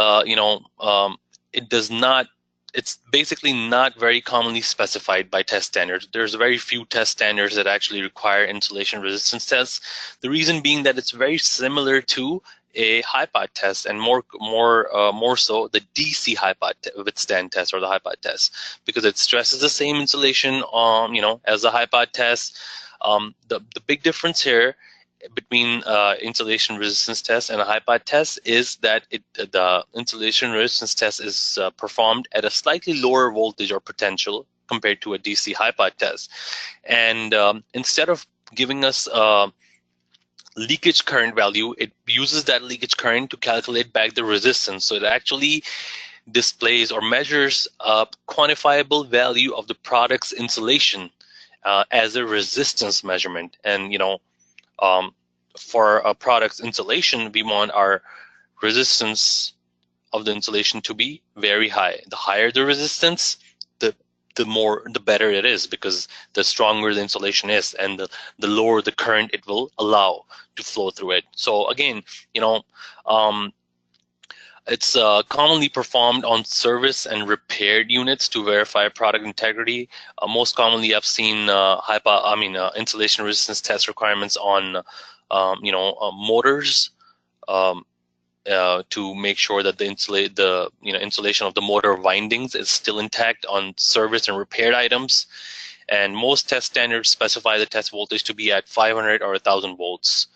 it's basically not very commonly specified by test standards. There's very few test standards that actually require insulation resistance tests. The reason being that it's very similar to a hypot test, and more so the DC hypot withstand test or the hypot test, because it stresses the same insulation as the hypot test. The big difference here between insulation resistance test and a hypot test is that the insulation resistance test is performed at a slightly lower voltage or potential compared to a DC hypot test. And instead of giving us leakage current value, it uses that leakage current to calculate back the resistance. So it actually displays or measures a quantifiable value of the product's insulation as a resistance measurement. And for a product's insulation, we want our resistance of the insulation to be very high. The higher the resistance, the better it is, because the stronger the insulation is, and the lower the current it will allow to flow through it. So again, it's commonly performed on service and repaired units to verify product integrity. Most commonly, I've seen insulation resistance test requirements on motors, to make sure that the insulation of the motor windings is still intact on service and repaired items. And most test standards specify the test voltage to be at 500 or 1,000 volts.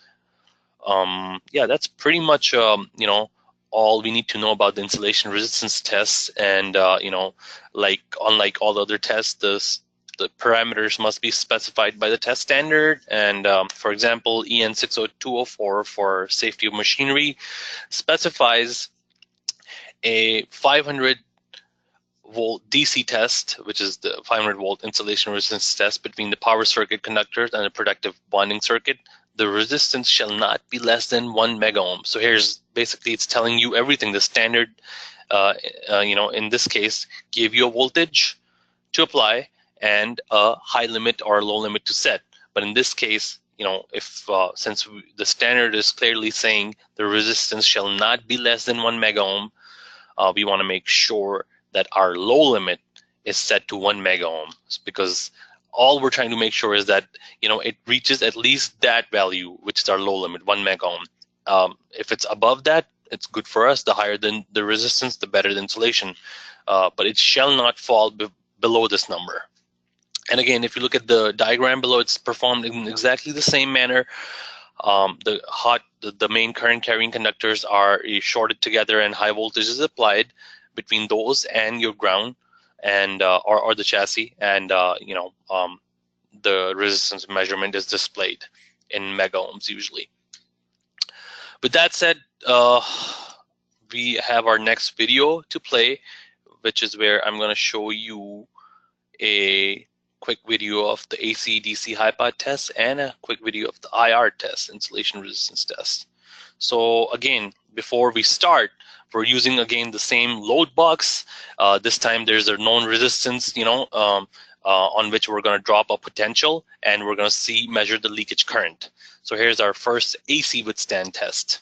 Yeah, that's pretty much all we need to know about the insulation resistance tests. And unlike all other tests, the parameters must be specified by the test standard. And for example, EN 60204 for safety of machinery specifies a 500 volt DC test, which is the 500 volt insulation resistance test between the power circuit conductors and the productive bonding circuit. The resistance shall not be less than 1 mega ohm. So here's basically, it's telling you everything. The standard, in this case, gave you a voltage to apply and a high limit or a low limit to set. But in this case, since the standard is clearly saying the resistance shall not be less than 1 mega ohm, we want to make sure that our low limit is set to 1 mega ohm, because all we're trying to make sure is that it reaches at least that value, which is our low limit, 1 mega ohm. If it's above that, it's good for us. The higher the resistance, the better the insulation. But it shall not fall below this number. And again, if you look at the diagram below, it's performed in exactly the same manner. The main current carrying conductors are shorted together, and high voltage is applied between those and your ground, and or the chassis, and the resistance measurement is displayed in mega ohms usually. With that said, we have our next video to play, which is where I'm going to show you a quick video of the AC/DC hypot test and a quick video of the IR test, insulation resistance test. So again, before we start, we're using again the same load box. This time there's a known resistance, on which we're going to drop a potential, and we're going to measure the leakage current. So here's our first AC withstand test.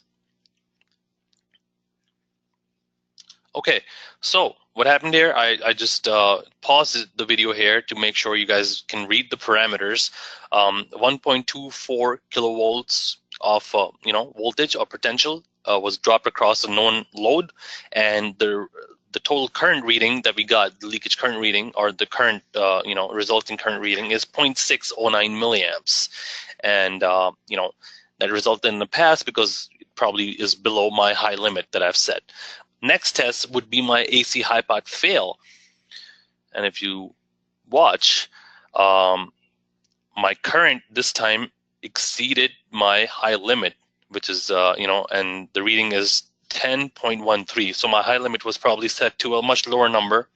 Okay, so what happened here, I just paused the video here to make sure you guys can read the parameters. 1.24 kilovolts of voltage or potential was dropped across a known load, and the total current reading that we got, the leakage current reading, or the current resulting current reading, is 0.609 milliamps, and that resulted in the pass because it probably is below my high limit that I've set. Next test would be my AC high pot fail, and if you watch, my current this time exceeded my high limit, which is and the reading is 10.13. So my high limit was probably set to a much lower number,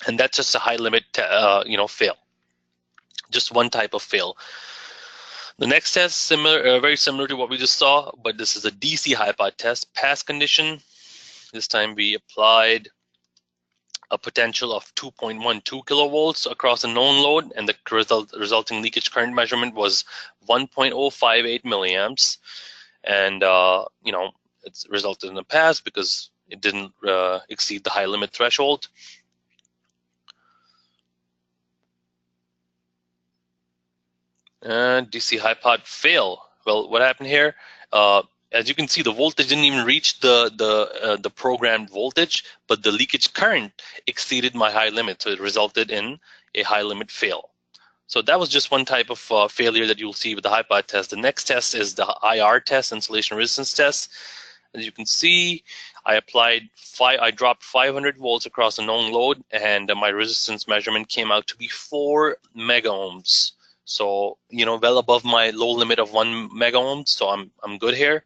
and that's just a high limit fail, just one type of fail. The next test, very similar to what we just saw, but this is a DC high pot test. Pass condition. This time we applied a potential of 2.12 kilovolts across a known load, and the resulting leakage current measurement was 1.058 milliamps. And it's resulted in a pass because it didn't exceed the high limit threshold. And DC high pot fail. Well, what happened here? As you can see, the voltage didn't even reach the programmed voltage, but the leakage current exceeded my high limit, so it resulted in a high limit fail. So that was just one type of failure that you'll see with the high pot test. The next test is the IR test, insulation resistance test. As you can see, I dropped 500 volts across a known load, and my resistance measurement came out to be 4 mega ohms. So well above my low limit of 1 mega ohms. So I'm good here.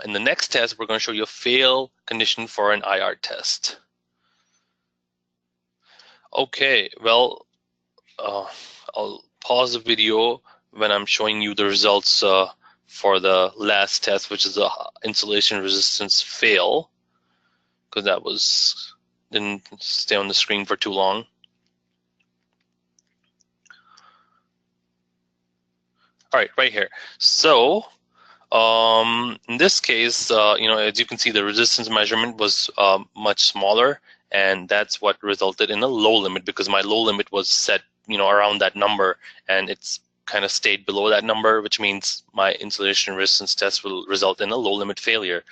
In the next test, we're going to show you a fail condition for an IR test. Okay, well, I'll pause the video when I'm showing you the results for the last test, which is the insulation resistance fail, because that didn't stay on the screen for too long. All right, right here. So in this case, as you can see, the resistance measurement was much smaller, and that's what resulted in a low limit, because my low limit was set around that number, and it's kind of stayed below that number, which means my insulation resistance test will result in a low limit failure.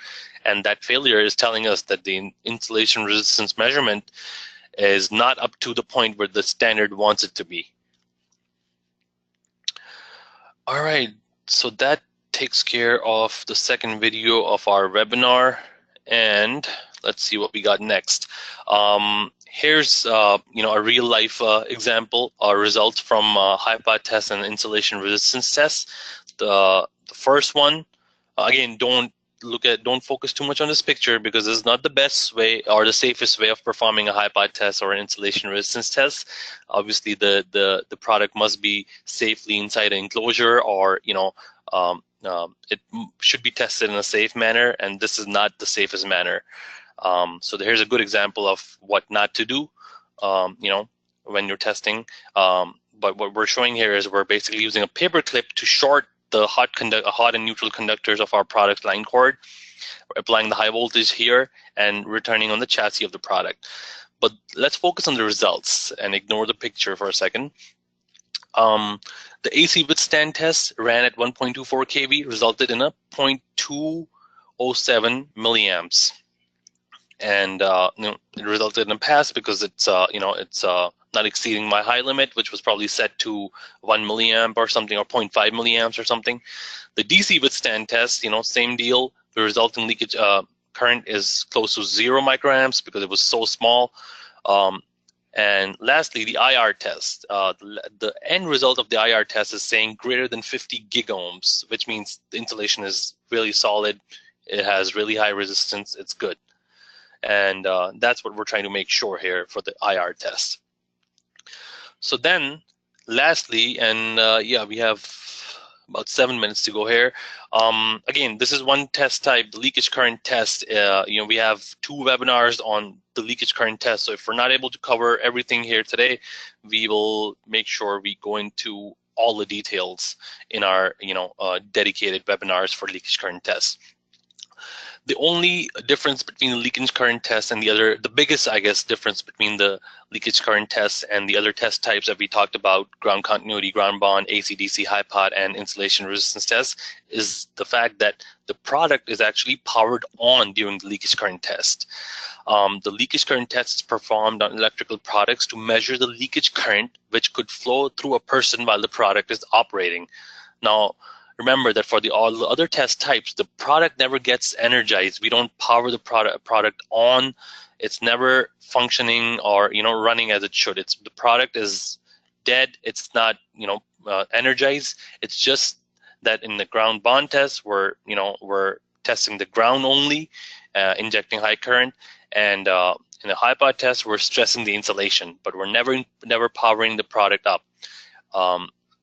And that failure is telling us that the insulation resistance measurement is not up to the point where the standard wants it to be. All right, so that takes care of the second video of our webinar, and let's see what we got next. Here's a real life example result from high pot test and insulation resistance test. The first one, again, don't focus too much on this picture, because it's not the best way or the safest way of performing a high pot test or an insulation resistance test. Obviously, the product must be safely inside an enclosure, or it should be tested in a safe manner, and this is not the safest manner. So here's a good example of what not to do, when you're testing. But what we're showing here is we're basically using a paper clip to short the hot and neutral conductors of our product line cord. We're applying the high voltage here and returning on the chassis of the product. But let's focus on the results and ignore the picture for a second. The AC withstand test ran at 1.24 kV, resulted in a 0.207 milliamps, and it resulted in a pass because it's not exceeding my high limit, which was probably set to 1 milliamp or something, or 0.5 milliamps or something. The DC withstand test, same deal. The resulting leakage current is close to 0 microamps because it was so small. And lastly, the IR test. The end result of the IR test is saying greater than 50 gigohms, which means the insulation is really solid. It has really high resistance. It's good. And that's what we're trying to make sure here for the IR test. So then, lastly, and we have about 7 minutes to go here. Again, this is one test type, the leakage current test. We have 2 webinars on the leakage current test. So if we're not able to cover everything here today, we will make sure we go into all the details in our dedicated webinars for leakage current test. The only difference between the leakage current test and the biggest, I guess, difference between the leakage current test and the other test types that we talked about, ground continuity, ground bond, AC/DC, high pot, and insulation resistance tests, is the fact that the product is actually powered on during the leakage current test. The leakage current test is performed on electrical products to measure the leakage current which could flow through a person while the product is operating. Now, remember that for all the other test types, the product never gets energized. We don't power the product on. It's never functioning or running as it should. The product is dead. It's not energized. It's just that in the ground bond test, we're testing the ground only, injecting high current, and in the high pot test, we're stressing the insulation, but we're never powering the product up.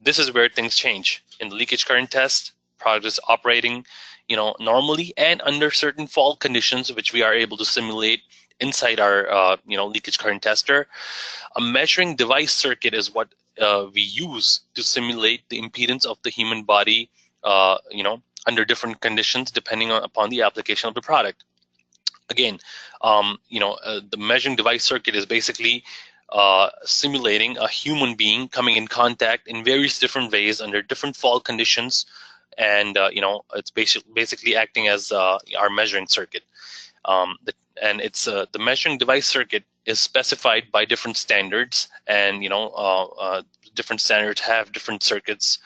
This is where things change. In the leakage current test, product is operating, normally and under certain fault conditions, which we are able to simulate inside our, leakage current tester. A measuring device circuit is what we use to simulate the impedance of the human body, under different conditions, depending upon the application of the product. Again, the measuring device circuit is basically simulating a human being coming in contact in various different ways under different fault conditions, and it's basically acting as our measuring circuit. The measuring device circuit is specified by different standards, and different standards have different circuits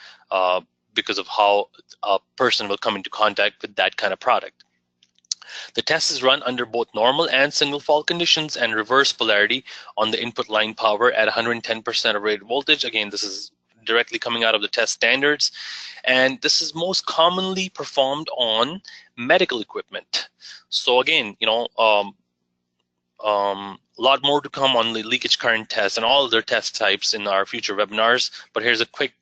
because of how a person will come into contact with that kind of product. The test is run under both normal and single fault conditions and reverse polarity on the input line power at 110% of rated voltage. Again, this is directly coming out of the test standards, and this is most commonly performed on medical equipment. So again, a lot more to come on the leakage current test and all other test types in our future webinars. But here's a quick,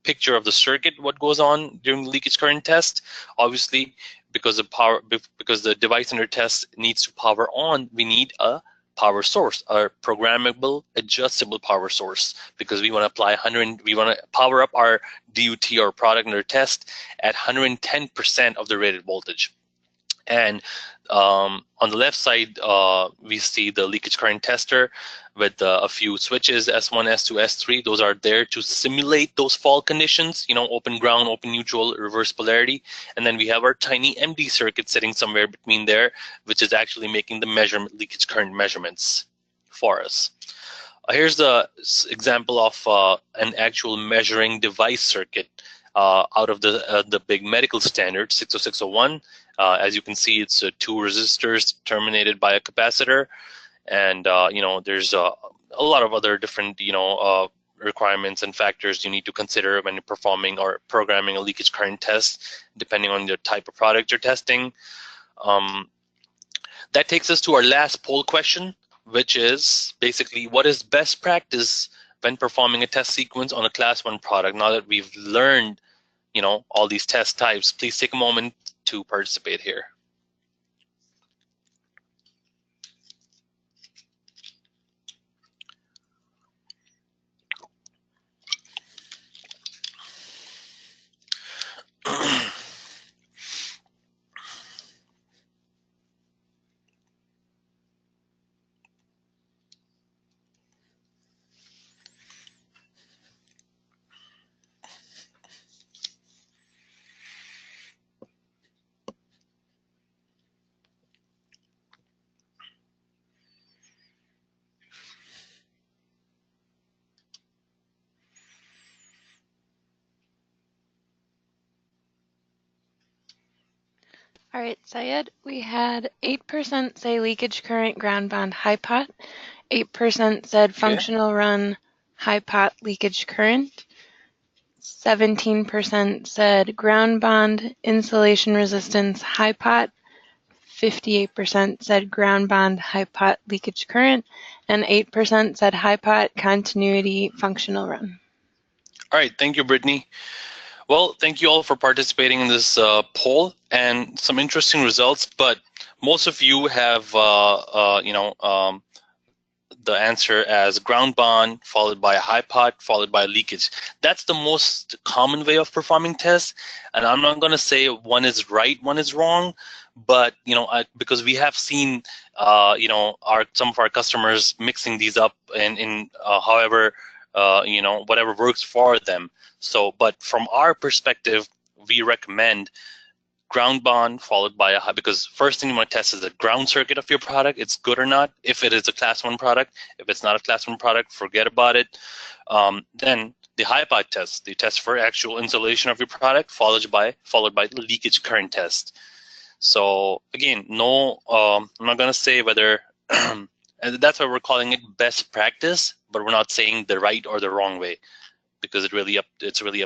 picture of the circuit, what goes on during the leakage current test. Obviously, because the device under test needs to power on, we need a power source, a programmable, adjustable power source, because we want to power up our DUT or product under test at 110% of the rated voltage. And on the left side, we see the leakage current tester with a few switches, S1, S2, S3. Those are there to simulate those fault conditions, open ground, open neutral, reverse polarity. And then we have our tiny MD circuit sitting somewhere between there, which is actually making the leakage current measurements for us. Here's the example of an actual measuring device circuit out of the big medical standard 60601. As you can see, it's two resistors terminated by a capacitor, and there's a lot of other different requirements and factors you need to consider when you're performing or programming a leakage current test, depending on the type of product you're testing. That takes us to our last poll question, which is basically, what is best practice when performing a test sequence on a Class 1 product? Now that we've learned all these test types, please take a moment to participate here. All right, Syed, we had 8% say leakage current, ground bond, high pot. 8% said functional run, high pot, leakage current. 17% said ground bond, insulation resistance, high pot. 58% said ground bond, high pot, leakage current. And 8% said high pot, continuity, functional run. All right, thank you, Brittany. Well, thank you all for participating in this poll, and some interesting results, but most of you have, the answer as ground bond followed by a high pot followed by leakage. That's the most common way of performing tests, and I'm not going to say one is right, one is wrong, but because we have seen some of our customers mixing these up in however whatever works for them. So, but from our perspective, we recommend ground bond followed by a high, because first thing you want to test is the ground circuit of your product, it's good or not, if it is a class 1 product. If it's not a class 1 product, forget about it. Then the high pot test, the test for actual insulation of your product, followed by the leakage current test. So again, no, I'm not going to say whether, and that's why we're calling it best practice, but we're not saying the right or the wrong way, because it's really up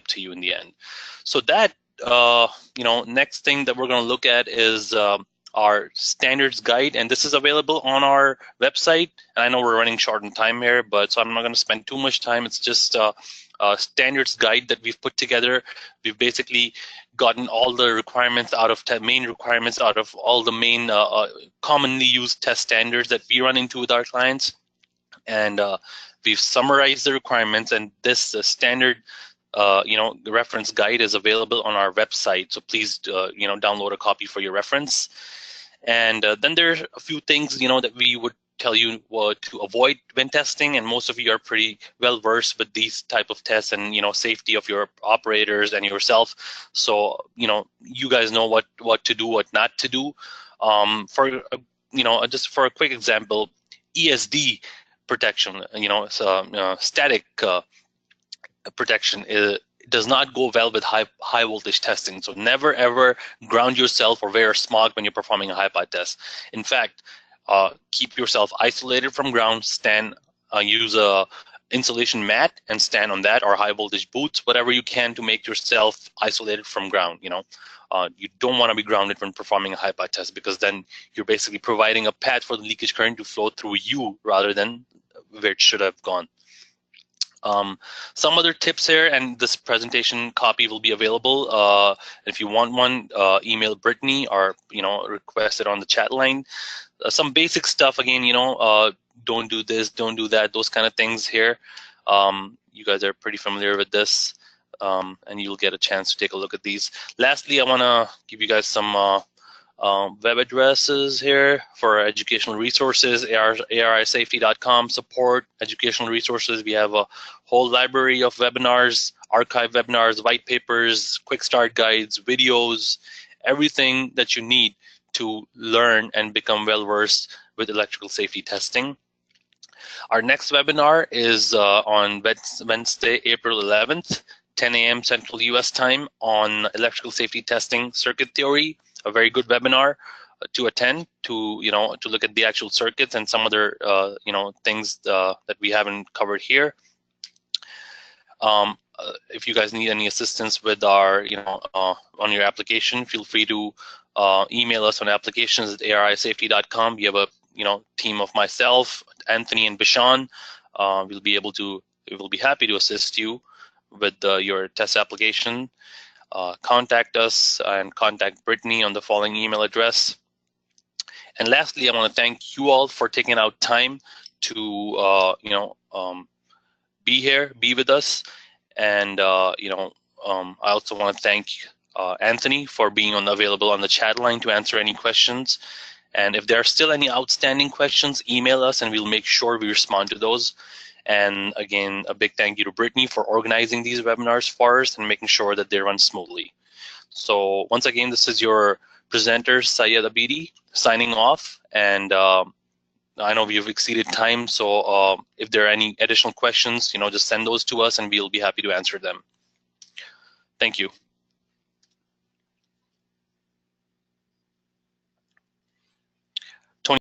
to you in the end. So that next thing that we're going to look at is our standards guide, and this is available on our website. And I know we're running short on time here, but so I'm not going to spend too much time. It's just a standards guide that we've put together. We've basically gotten all the requirements out of main requirements out of all the main commonly used test standards that we run into with our clients, and we've summarized the requirements. And this standard the reference guide is available on our website, so please download a copy for your reference. And then there's a few things that we would tell you to avoid when testing, and most of you are pretty well versed with these type of tests and safety of your operators and yourself, so you guys know what to do, what not to do. Just for a quick example, ESD protection, static protection does not go well with high voltage testing. So never ever ground yourself or wear smog when you're performing a high pot test. In fact, keep yourself isolated from ground. Use a insulation mat and stand on that, or high voltage boots, whatever you can to make yourself isolated from ground. You don't want to be grounded when performing a high pot test, because then you're basically providing a path for the leakage current to flow through you rather than where it should have gone. Some other tips here, and this presentation copy will be available. If you want one, email Brittany or request it on the chat line. Some basic stuff again, don't do this, don't do that, those kind of things here. You guys are pretty familiar with this, and you'll get a chance to take a look at these. Lastly, I want to give you guys some web addresses here for educational resources. ARISafety.com support educational resources. We have a whole library of webinars, archive webinars, white papers, quick start guides, videos, everything that you need to learn and become well versed with electrical safety testing. Our next webinar is on Wednesday, April 11th, 10 a.m. Central US time, on electrical safety testing circuit theory. A very good webinar to attend, to look at the actual circuits and some other things that we haven't covered here. If you guys need any assistance with our on your application, feel free to email us on applications@arisafety.com. We have a team of myself, Anthony, and Bishan. We will be happy to assist you with your test application. Contact us and contact Brittany on the following email address. And lastly, I want to thank you all for taking out time to be here, be with us, and I also want to thank Anthony for being available on the chat line to answer any questions. And if there are still any outstanding questions, email us and we'll make sure we respond to those. And again, a big thank you to Brittany for organizing these webinars for us and making sure that they run smoothly. So once again, this is your presenter, Syed Abidi, signing off. And I know we've exceeded time, so if there are any additional questions, just send those to us and we'll be happy to answer them. Thank you.